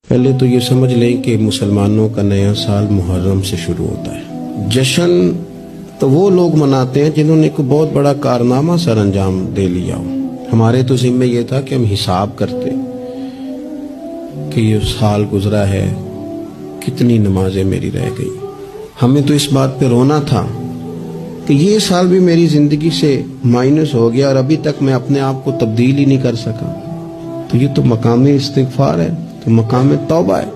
पहले तो ये समझ लें कि मुसलमानों का नया साल मुहर्रम से शुरू होता है। जश्न तो वो लोग मनाते हैं जिन्होंने कोई बहुत बड़ा कारनामा सर अंजाम दे लिया हो। हमारे तो जिम्मे ये था कि हम हिसाब करते कि ये साल गुजरा है, कितनी नमाजें मेरी रह गई। हमें तो इस बात पे रोना था कि ये साल भी मेरी जिंदगी से माइनस हो गया और अभी तक मैं अपने आप को तब्दील ही नहीं कर सका। तो ये तो मकाम इस्तिग़फ़ार है, तो मकाम तौबा है।